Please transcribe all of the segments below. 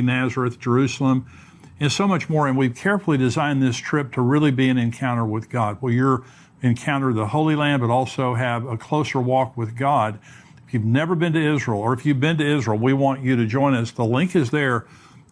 Nazareth, Jerusalem, and so much more. And we've carefully designed this trip to really be an encounter with God, where you're encounter the Holy Land, but also have a closer walk with God. If you've never been to Israel, or if you've been to Israel, we want you to join us. The link is there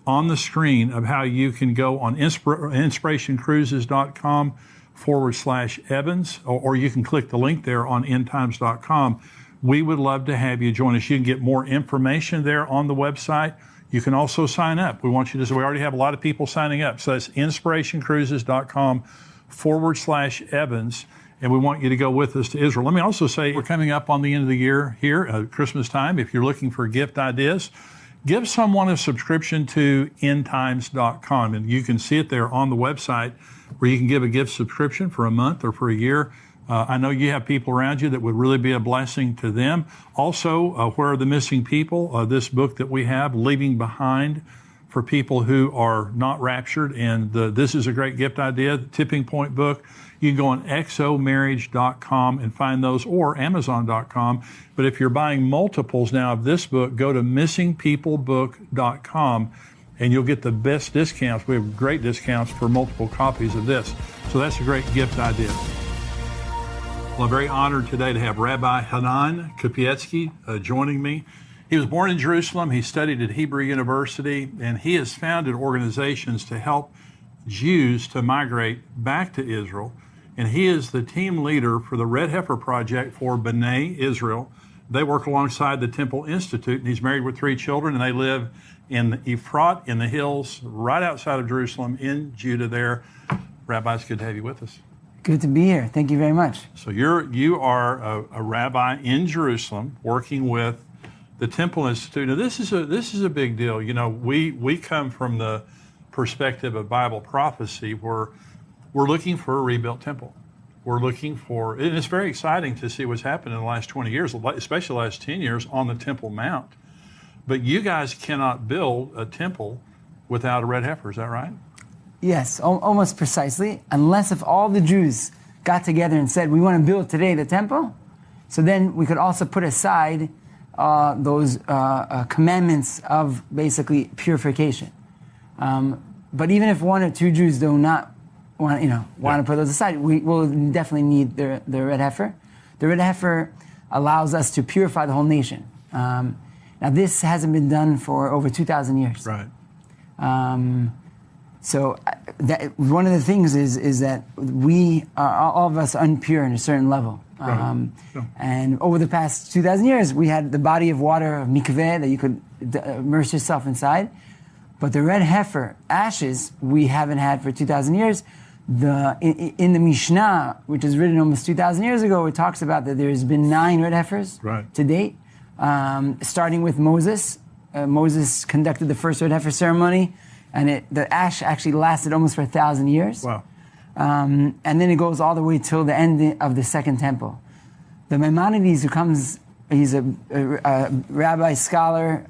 on the screen of how you can go on inspirationcruises.com/Evans, or you can click the link there on endtimes.com. We would love to have you join us. You can get more information there on the website. You can also sign up. We want you to, we already have a lot of people signing up. So that's inspirationcruises.com/Evans. And we want you to go with us to Israel. Let me also say, we're coming up on the end of the year here, Christmas time. If you're looking for gift ideas, give someone a subscription to endtimes.com. And you can see it there on the website where you can give a gift subscription for a month or for a year. I know you have people around you that would really be a blessing to them. Also, Where Are the Missing People? This book that we have, Leaving Behind, for people who are not raptured. And this is a great gift idea, the Tipping Point book. You can go on exomarriage.com and find those, or amazon.com. But if you're buying multiples now of this book, go to missingpeoplebook.com and you'll get the best discounts. We have great discounts for multiple copies of this. So that's a great gift idea. Well, I'm very honored today to have Rabbi Hanan Kopietsky joining me. He was born in Jerusalem. He studied at Hebrew University, and he has founded organizations to help Jews to migrate back to Israel. And he is the team leader for the Red Heifer Project for B'nai Israel. They work alongside the Temple Institute, and he's married with 3 children, and they live in Ephrat in the hills right outside of Jerusalem in Judah there. Rabbi, it's good to have you with us. Good to be here. Thank you very much. So you are a rabbi in Jerusalem working with the Temple Institute. Now this is a big deal. You know, we come from the perspective of Bible prophecy where we're looking for a rebuilt temple. We're looking for, and it's very exciting to see what's happened in the last 20 years, especially the last 10 years on the Temple Mount. But you guys cannot build a temple without a red heifer, is that right? Yes, almost precisely. Unless if all the Jews got together and said, we want to build today the temple, so then we could also put aside those commandments of basically purification. But even if 1 or 2 Jews do not want to put those aside, we will definitely need the red heifer. The red heifer allows us to purify the whole nation. Now this hasn't been done for over 2,000 years. Right. So one of the things is that we are all of us impure in a certain level. Right. And over the past 2,000 years, we had the body of water of mikveh that you could immerse yourself inside. But the red heifer ashes we haven't had for 2,000 years. In the Mishnah, which is written almost 2,000 years ago, it talks about that there's been 9 red heifers to date, starting with Moses. Moses conducted the first red heifer ceremony, and the ash actually lasted almost for 1,000 years. Wow. And then it goes all the way till the end of the Second Temple. The Maimonides, he's a rabbi scholar,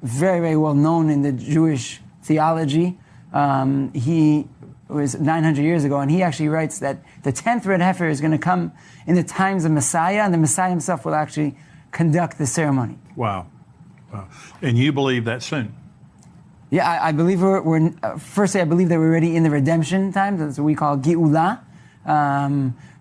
very, very well known in the Jewish theology. He was 900 years ago, and he actually writes that the 10th red heifer is going to come in the times of Messiah, and the Messiah himself will actually conduct the ceremony. Wow. And you believe that soon? Yeah, I believe firstly, I believe that we're already in the redemption time. That's what we call Geula.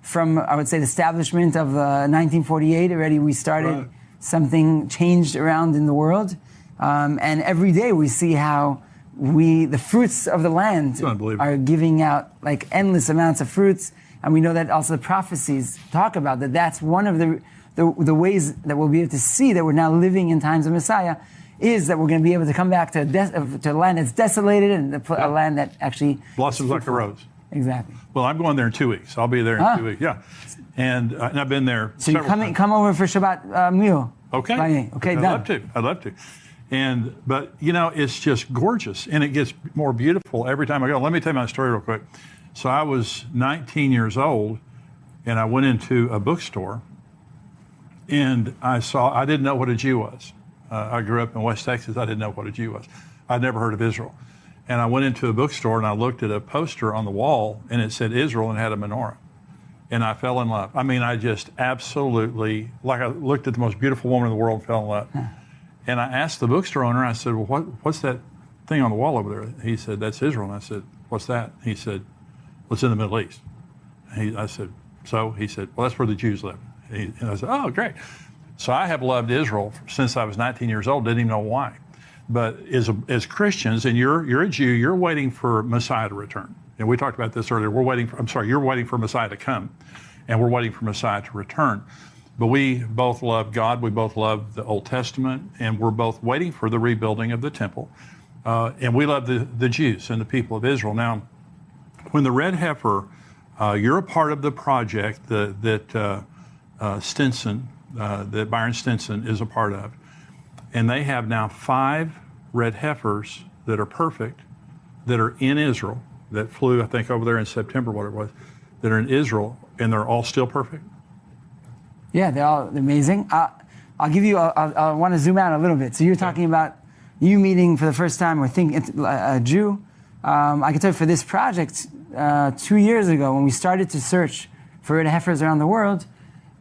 From, I would say, the establishment of 1948, already we started something changed around in the world. And every day we see how the fruits of the land are giving out like endless amounts of fruits. And we know that also the prophecies talk about that. That's one of the ways that we'll be able to see that we're now living in times of Messiah, is that we're going to be able to come back to a land that's desolated and a land that actually blossoms like a rose. Exactly. Well, I'm going there in 2 weeks. I'll be there in 2 weeks. Yeah, and I've been there. So you come over for Shabbat meal. Okay. Okay. I'd love to. But you know, it's just gorgeous, and it gets more beautiful every time I go. Let me tell you my story real quick. So I was 19 years old, and I went into a bookstore, and I didn't know what a Jew was. I grew up in West Texas. I didn't know what a Jew was. I'd never heard of Israel. And I went into a bookstore and I looked at a poster on the wall and it said Israel and had a menorah. And I fell in love. I mean, I just absolutely, like I looked at the most beautiful woman in the world and fell in love. And I asked the bookstore owner, I said, well, what's that thing on the wall over there? He said, that's Israel. And I said, what's that? He said, well, it's in the Middle East. I said, so? He said, well, that's where the Jews live. And I said, oh, great. So I have loved Israel since I was 19 years old, didn't even know why. But as Christians, and you're a Jew, you're waiting for Messiah to return. And we talked about this earlier. You're waiting for Messiah to come, and we're waiting for Messiah to return. But we both love God, we both love the Old Testament, and we're both waiting for the rebuilding of the temple. And we love the Jews and the people of Israel. Now, when the red heifer, you're a part of the project that Stinson, that Byron Stinson is a part of. And they have now 5 red heifers that are perfect, that are in Israel, that flew, I think, over there in September, what it was, that are in Israel, and they're all still perfect? Yeah, they're all amazing. I'll give you, I want to zoom out a little bit. So you're talking about you meeting for the first time or thinking a Jew. I can tell you for this project, 2 years ago, when we started to search for red heifers around the world,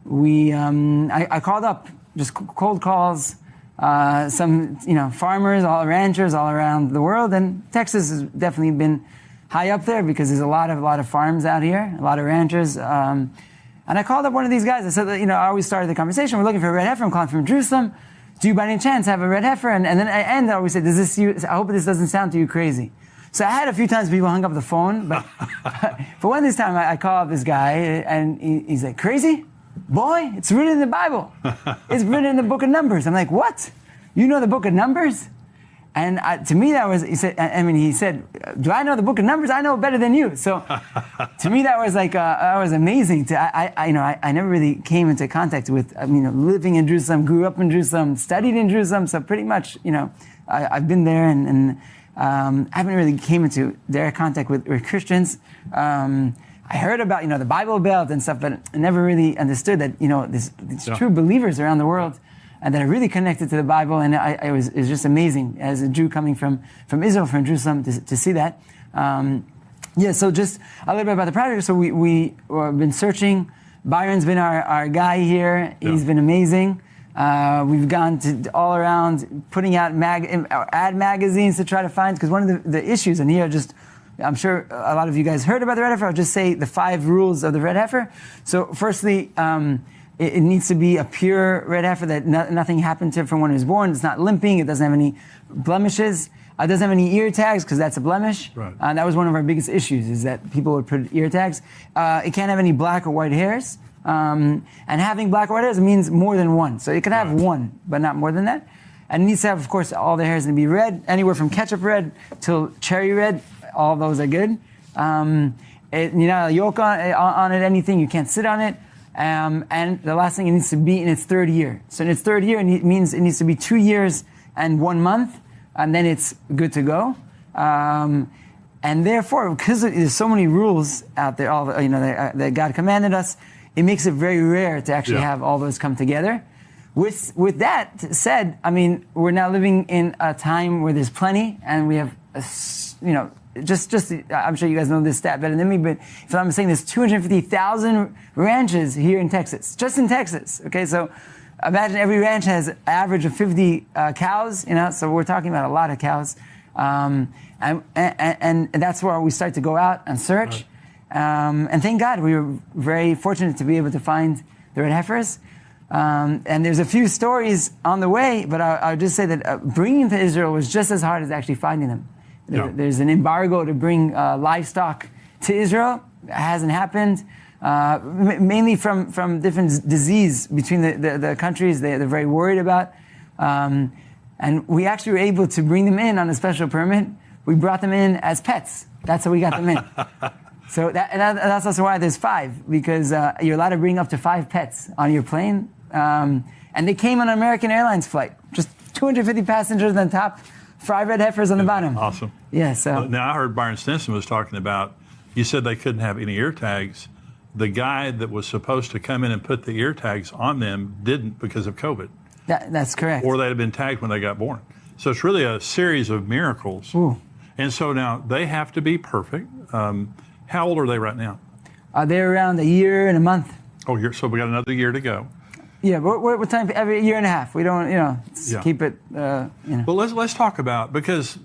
I called up, just cold calls, some farmers, all ranchers all around the world, and Texas has definitely been high up there because there's a lot of farms out here, a lot of ranchers. And I called up one of these guys. I said, I always started the conversation. We're looking for a red heifer. I'm calling from Jerusalem. Do you by any chance have a red heifer? And then I always said, I hope this doesn't sound to you crazy. So I had a few times people hung up the phone, but for one this time I called up this guy and he's like, crazy? Boy, it's written in the Bible. It's written in the book of Numbers. I'm like, what? You know the book of Numbers? And to me, that was, he said, do I know the book of Numbers? I know it better than you. So to me, that was like, that was amazing. I never really came into contact with, living in Jerusalem, grew up in Jerusalem, studied in Jerusalem. So pretty much, I've been there and I haven't really came into direct contact with Christians. I heard about, the Bible Belt and stuff, but I never really understood that, these true believers around the world and that are really connected to the Bible. And it was just amazing as a Jew coming from Israel, from Jerusalem, to see that. So just a little bit about the project. So we've been searching. Byron's been our guy here. He's been amazing. We've gone to all around putting out ad magazines to try to find, because one of the issues, and here I'm sure a lot of you guys heard about the red heifer. I'll just say the 5 rules of the red heifer. So firstly, it needs to be a pure red heifer that nothing happened to it from when it was born. It's not limping. It doesn't have any blemishes. It doesn't have any ear tags because that's a blemish. Right. That was one of our biggest issues, is that people would put ear tags. It can't have any black or white hairs. And having black or white hairs means more than one. So it can have one, but not more than that. And it needs to have, of course, all the hairs to be red, anywhere from ketchup red till cherry red. All those are good. A yoke on it, anything. You can't sit on it. And the last thing, it needs to be in its 3rd year. So in its 3rd year, it means it needs to be 2 years and 1 month, and then it's good to go. And therefore, because there's so many rules out there, that God commanded us, it makes it very rare to actually have all those come together. With that said, we're now living in a time where there's plenty, and we have, I'm sure you guys know this stat better than me, but if I'm saying there's 250,000 ranches here in Texas, just in Texas. Okay, so imagine every ranch has an average of 50 cows, so we're talking about a lot of cows. And that's where we start to go out and search. Right. And thank God we were very fortunate to be able to find the red heifers. And there's a few stories on the way, but I'll just say that bringing them to Israel was just as hard as actually finding them. Yeah. There's an embargo to bring livestock to Israel. It hasn't happened, mainly from different disease between the countries they're very worried about. And we actually were able to bring them in on a special permit. We brought them in as pets. That's how we got them in. So that's also why there's 5, because you're allowed to bring up to 5 pets on your plane. And they came on an American Airlines flight, just 250 passengers on top, 5 red heifers on the bottom. Awesome. Yeah, so. Now, I heard Byron Stinson was talking about, you said they couldn't have any ear tags. The guy that was supposed to come in and put the ear tags on them didn't because of COVID. That's correct. Or they'd have been tagged when they got born. So it's really a series of miracles. Ooh. And so now they have to be perfect. How old are they right now? They're around a year and a month. Oh, so we got another year to go. Yeah, we're time every year and a half. We don't, keep it. Well, let's talk about, because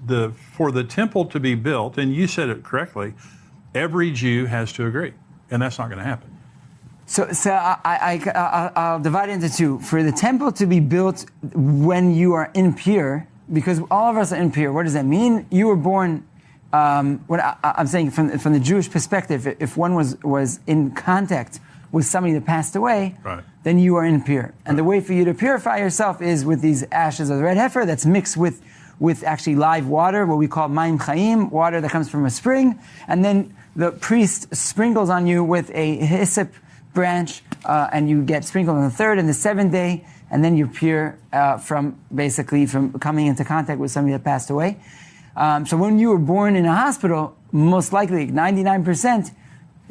for the temple to be built, and you said it correctly, every Jew has to agree, and that's not going to happen. So I'll divide it into two. For the temple to be built when you are impure, because all of us are impure. What does that mean? You were born. What I'm saying from the Jewish perspective, if one was in contact with somebody that passed away, right, then you are impure. And the way for you to purify yourself is with these ashes of the red heifer that's mixed with actually live water, what we call mayim chaim, water that comes from a spring, and then the priest sprinkles on you with a hyssop branch, and you get sprinkled on the third and the seventh day, and then you're pure from coming into contact with somebody that passed away. So when you were born in a hospital, most likely 99%,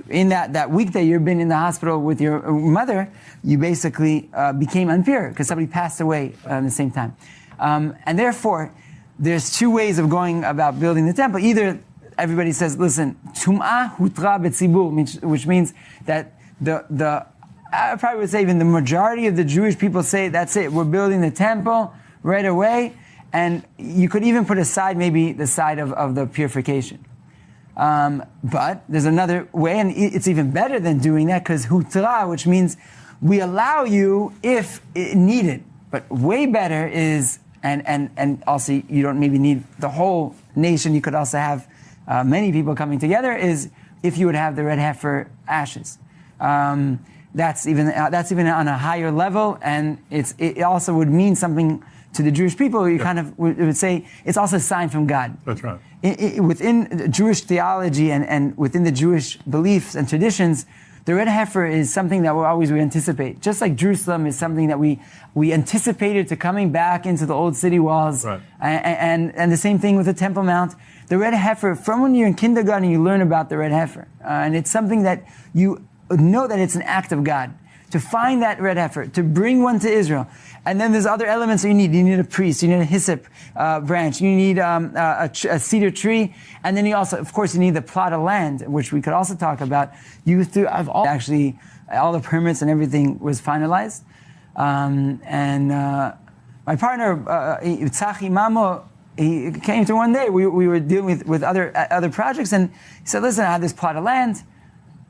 in that week that you've been in the hospital with your mother, you basically became impure because somebody passed away at the same time. And therefore, there's two ways of going about building the temple. Either everybody says, listen, tum'ah hutra betzibur, which means that I probably would say even the majority of the Jewish people say, that's it, we're building the temple right away. And you could even put aside maybe the side of the purification. But there's another way, and it's even better than doing that, because hutra, which means we allow you if needed. But way better is, and also you don't maybe need the whole nation, you could also have many people coming together, is if you would have the red heifer ashes. That's even on a higher level, and it also would mean something to the Jewish people. You kind of would say it's also a sign from God. That's right. Within Jewish theology and within the Jewish beliefs and traditions, the red heifer is something that we anticipate. Just like Jerusalem is something that we anticipated to coming back into the old city walls. Right. And the same thing with the Temple Mount. The red heifer, from when you're in kindergarten, you learn about the red heifer. And it's something that you know that it's an act of God. To find that red heifer, to bring one to Israel. And then there's other elements that you need. You need a priest, you need a hyssop branch, you need a cedar tree, and then you also, of course, you need the plot of land, which we could also talk about. All the permits and everything was finalized. My partner, Tzachi Mamo, he came to one day, we were dealing with other projects, and he said, listen, I have this plot of land.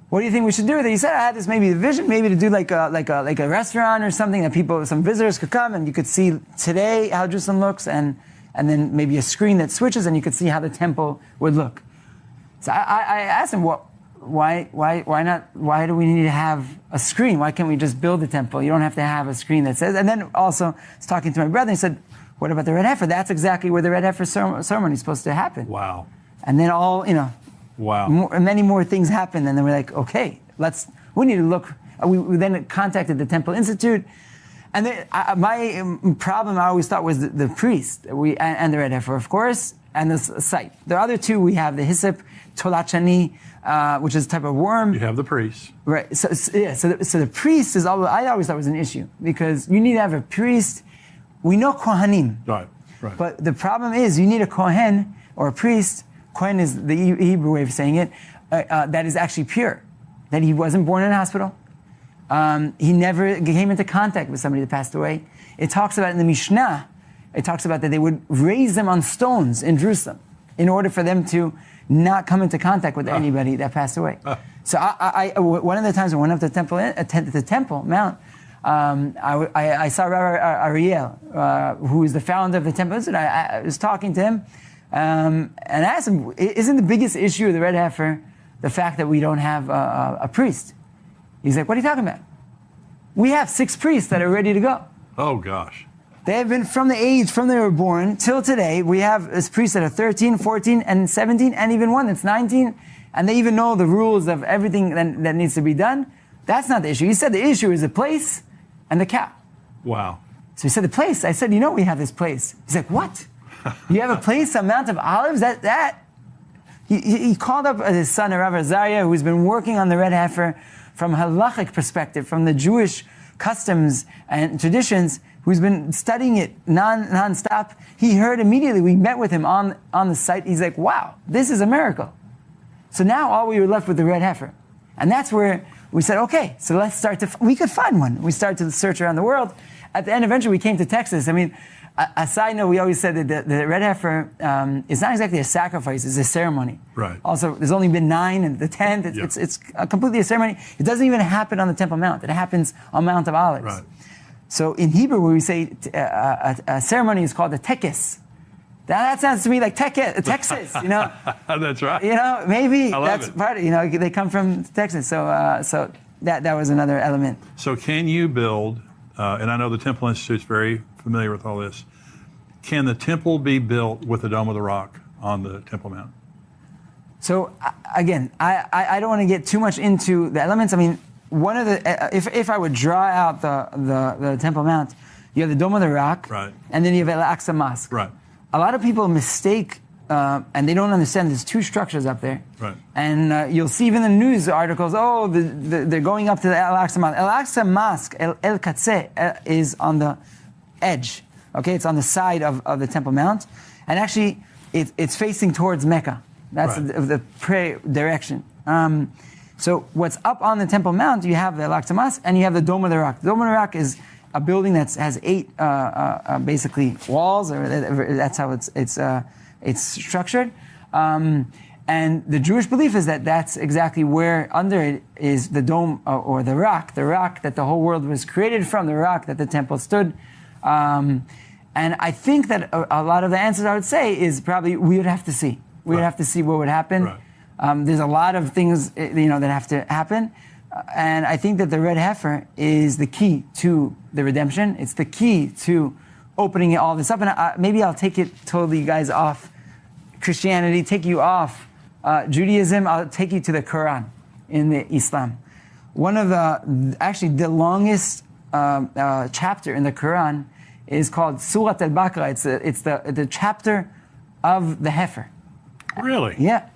What do you think we should do with it? He said, I had this maybe vision, maybe to do like a restaurant or something that some visitors could come and you could see today how Jerusalem looks, and then maybe a screen that switches and you could see how the temple would look. So I asked him, why not? Why do we need to have a screen? Why can't we just build the temple? You don't have to have a screen that says. And then also, I was talking to my brother, and he said, what about the red heifer? That's exactly where the red heifer ceremony is supposed to happen. Wow. And then wow. Many more things happened, and then we're like, okay, we need to look. We then contacted the Temple Institute, and my problem I always thought was the priest, and the red heifer, of course, and the site. The other two, we have the hyssop, tolachani, which is a type of worm. You have the priest. Right, so the priest is, I always thought was an issue, because you need to have a priest. We know kohanim. Right. But the problem is, you need a kohen, or a priest. Kohen is the Hebrew way of saying it, that is actually pure. That he wasn't born in a hospital. He never came into contact with somebody that passed away. It talks about in the Mishnah, it talks about that they would raise them on stones in Jerusalem in order for them to not come into contact with anybody that passed away. So one of the times I went up to the Temple Mount, I saw Rabbi Ariel, who is the founder of the Temple. And I was talking to him, and I asked him, isn't the biggest issue of the red heifer the fact that we don't have a priest? He's like, what are you talking about? We have 6 priests that are ready to go. Oh, gosh. They have been from they were born till today. We have priests that are 13, 14, and 17, and even one that's 19, and they even know the rules of everything that needs to be done. That's not the issue. He said the issue is the place and the cow. Wow. So he said, the place. I said, we have this place. He's like, what? You have a place, a Mount of Olives? He called up his son, Rav Azariah, who's been working on the red heifer from a halachic perspective, from the Jewish customs and traditions, who's been studying it non-stop. He heard immediately, we met with him on the site. He's like, wow, this is a miracle. So now all we were left with the red heifer. And that's where we said, okay, so let's start we could find one. We started to search around the world. At the end, eventually, we came to Texas. I mean, a side note, we always said that the red heifer is not exactly a sacrifice; it's a ceremony. Right. Also, there's only been 9, and the 10th, it's completely a ceremony. It doesn't even happen on the Temple Mount; it happens on Mount of Olives. Right. So in Hebrew, where we say a ceremony is called a tekes. That sounds to me like Texas, you know. That's right. You know, maybe that's it. part of, you know, they come from Texas. So that was another element. So can you build, and I know the Temple Institute's very familiar with all this, can the temple be built with the Dome of the Rock on the Temple Mount? So again, I don't want to get too much into the elements. I mean, one of the, if I would draw out the Temple Mount, you have the Dome of the Rock, right, and then you have Al-Aqsa Mosque. Right. A lot of people mistake, and they don't understand there's 2 structures up there. Right. And you'll see even in the news articles, they're going up to the Al-Aqsa Mosque. Al-Aqsa Mosque, El-Qatseh, is on the edge. Okay, it's on the side of the Temple Mount. And actually, it's facing towards Mecca. That's right, the prayer direction. So what's up on the Temple Mount, you have the Al-Aqsa Mosque, and you have the Dome of the Rock. The Dome of the Rock is a building that has 8 basically walls, or that's how it's structured. And the Jewish belief is that that's exactly where under it is the dome or the rock that the whole world was created from, the rock that the temple stood. And I think that a lot of the answers I would say is probably we would have to see. We would have to see what would happen. Right. There's a lot of things that have to happen. And I think that the red heifer is the key to the redemption. It's the key to opening all this up. And maybe I'll take it totally, guys, off Christianity, take you off Judaism. I'll take you to the Quran in the Islam. One of the longest chapter in the Quran is called Surat al-Baqarah. It's the chapter of the heifer. Really? Yeah.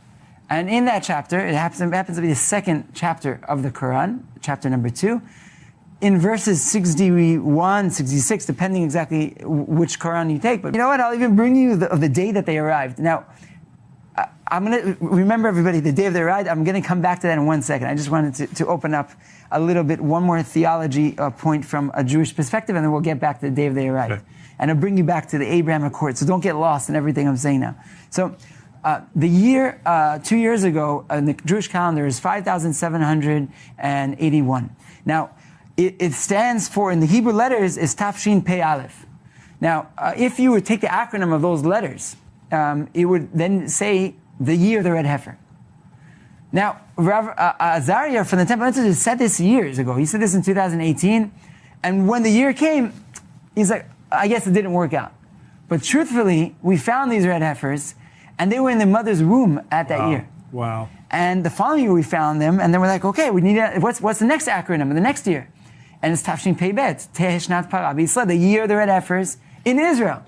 And in that chapter, it happens to be the second chapter of the Quran, chapter number 2. In verses 61, 66, depending exactly which Quran you take. But you know what? I'll even bring you the day that they arrived. Now, I'm going to remember, everybody, the day of their arrived. I'm going to come back to that in 1 second. I just wanted to open up a little bit, one more theology point from a Jewish perspective, and then we'll get back to the day of their arrived. Okay. And I'll bring you back to the Abraham Accord. So don't get lost in everything I'm saying now. So the year, 2 years ago, in the Jewish calendar is 5,781. Now, it stands for, in the Hebrew letters, is Tafshin Pei Aleph. Now, if you would take the acronym of those letters, it would then say the year of the red heifer. Now, Rav Azariah from the Temple Institute said this years ago. He said this in 2018. And when the year came, he's like, I guess it didn't work out. But truthfully, we found these red heifers, and they were in their mother's womb at that year. Wow. And the following year we found them, and then we're like, okay, we need what's the next acronym of the next year? And it's Tafshin Pei Bet, Teheshnat Parah B'Yisrael, the year of the red heifers in Israel.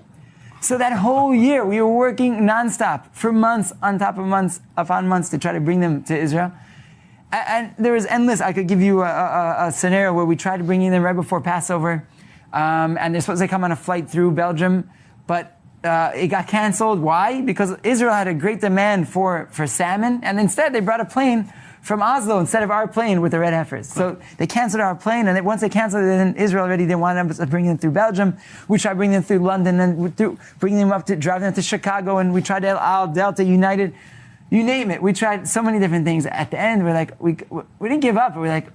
So that whole year we were working nonstop for months on top of months upon months to try to bring them to Israel. And there was endless. I could give you a scenario where we tried to bring them right before Passover, and they're supposed to come on a flight through Belgium, but it got canceled. Why? Because Israel had a great demand for salmon, and instead they brought a plane from Oslo instead of our plane with the red heifers. So they canceled our plane, and once they canceled it, then Israel already didn't want us to bring them through Belgium. We tried bringing them through London, and bringing them up to driving them to Chicago, and we tried Al Delta United, you name it. We tried so many different things. At the end, we're like, we didn't give up. We're like,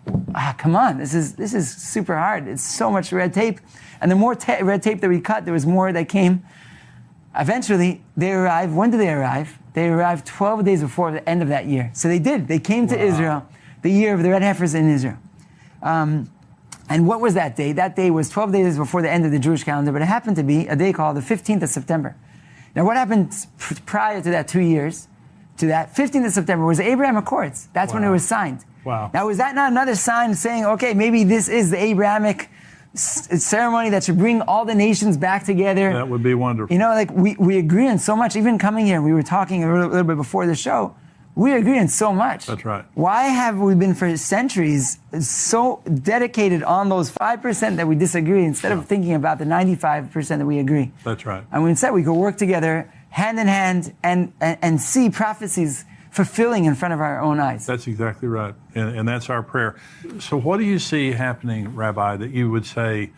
come on, this is super hard. It's so much red tape, and the more red tape that we cut, there was more that came. Eventually, they arrived. When did they arrive? They arrived 12 days before the end of that year. So they did. They came to Israel, the year of the red heifers in Israel. And what was that day? That day was 12 days before the end of the Jewish calendar, but it happened to be a day called the 15th of September. Now, what happened prior to that 2 years, to that 15th of September, was the Abraham Accords. That's when it was signed. Wow. Now, was that not another sign saying, okay, maybe this is the Abrahamic ceremony that should bring all the nations back together? That would be wonderful. You know, like we agree on so much. Even coming here, we were talking a little bit before the show. We agree on so much. That's right. Why have we been for centuries so dedicated on those 5% that we disagree instead of thinking about the 95% that we agree? That's right. And instead we could work together hand in hand and see prophecies fulfilling in front of our own eyes. That's exactly right. And that's our prayer. So what do you see happening, Rabbi, that you would say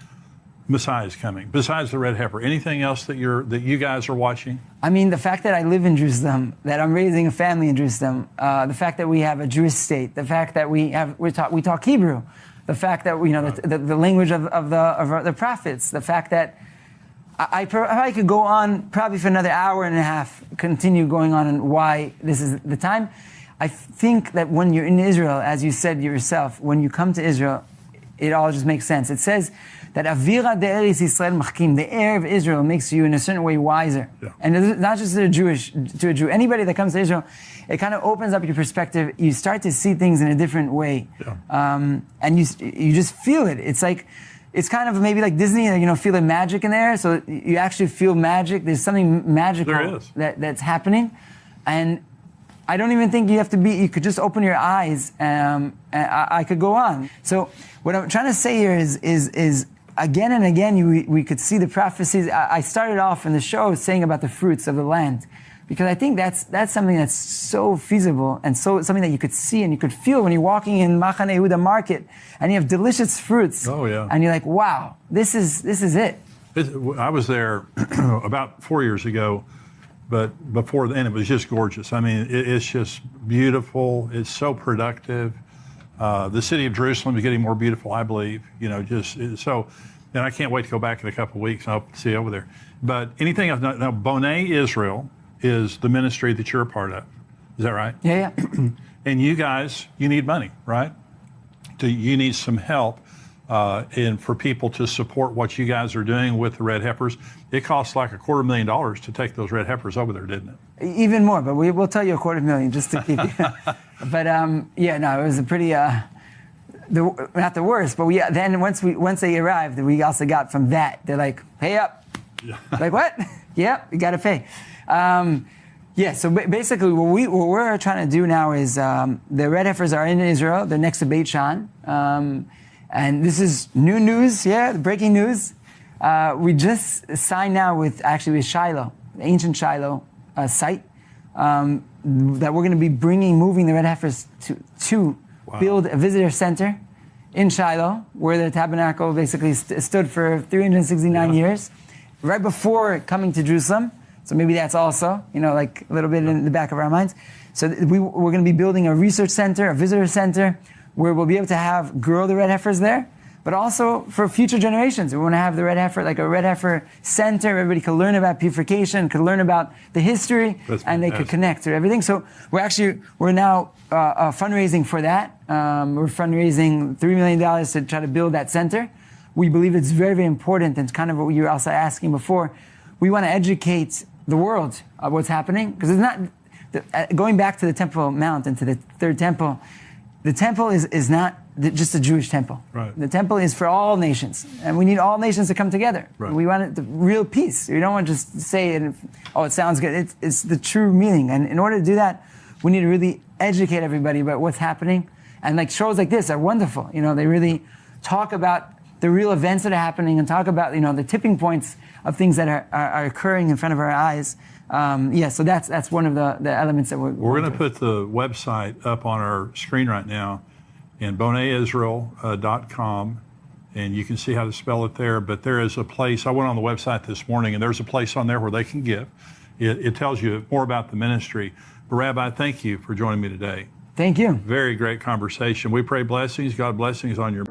Messiah is coming, besides the red heifer? Anything else that you guys are watching? I mean, the fact that I live in Jerusalem, that I'm raising a family in Jerusalem, the fact that we have a Jewish state, the fact that we talk Hebrew, the fact that the language of the prophets, the fact that I could go on probably for another hour and a half, continue going on and why this is the time. I think that when you're in Israel, as you said yourself, when you come to Israel, it all just makes sense. It says that Avira de'eretz Yisrael machkim, the air of Israel makes you in a certain way wiser. Yeah. And it's not just to a Jew. Anybody that comes to Israel, it kind of opens up your perspective. You start to see things in a different way. Yeah. And you just feel it. It's kind of maybe like Disney, feeling magic in there. So you actually feel magic. There's something magical that's happening. And I don't even think you could just open your eyes and I could go on. So what I'm trying to say here is again and again, we could see the prophecies. I started off in the show saying about the fruits of the land, because I think that's something that's so feasible and so something that you could see and you could feel when you're walking in Machane Yehuda market and you have delicious fruits. Oh yeah. And you're like, wow, this is it. I was there about 4 years ago, but before then it was just gorgeous. I mean, it's just beautiful. It's so productive. The city of Jerusalem is getting more beautiful, I believe. So, and I can't wait to go back in a couple of weeks. I'll see you over there. But anything else? Now, Bonai Israel is the ministry that you're a part of. Is that right? Yeah. And you guys, you need money, right? You need some help. And for people to support what you guys are doing with the red heifers. It costs like $250,000 to take those red heifers over there, didn't it? Even more, but we'll tell you $250,000 just to keep you. But it was a pretty, not the worst, but then once they arrived, we also got from that, they're like, pay up. Yeah. Like, what? Yeah, you got to pay. So basically what we're trying to do now is the red heifers are in Israel. They're next to Beit Shan. And this is new news, breaking news. We just signed now with Shiloh, the ancient Shiloh site, that we're going to be moving the red heifers to build a visitor center in Shiloh, where the tabernacle basically stood for 369 years, right before coming to Jerusalem. So maybe that's also, like a little bit in the back of our minds. So we're going to be building a research center, a visitor center, where we'll be able to grow the red heifers there, but also for future generations. We want to have the red heifer, like a red heifer center. Everybody could learn about purification, could learn about the history, and they could connect to everything. So we're now fundraising for that. We're fundraising $3 million to try to build that center. We believe it's very, very important, and kind of what you were also asking before. We want to educate the world of what's happening, because it's not, going back to the Temple Mount and to the third temple, the temple is not just a Jewish temple. Right. The temple is for all nations, and we need all nations to come together. Right. We want the real peace. We don't want to just say it, it sounds good. It's the true meaning. And in order to do that, we need to really educate everybody about what's happening. And like shows like this are wonderful. They really talk about the real events that are happening and talk about, the tipping points of things that are occurring in front of our eyes. So that's one of the elements that we're going to put the website up on our screen right now, in bonaisrael.com, and you can see how to spell it there. But there is a place, I went on the website this morning, and there's a place on there where they can give. It tells you more about the ministry. But Rabbi, thank you for joining me today. Thank you. Very great conversation. We pray blessings, God blessings on your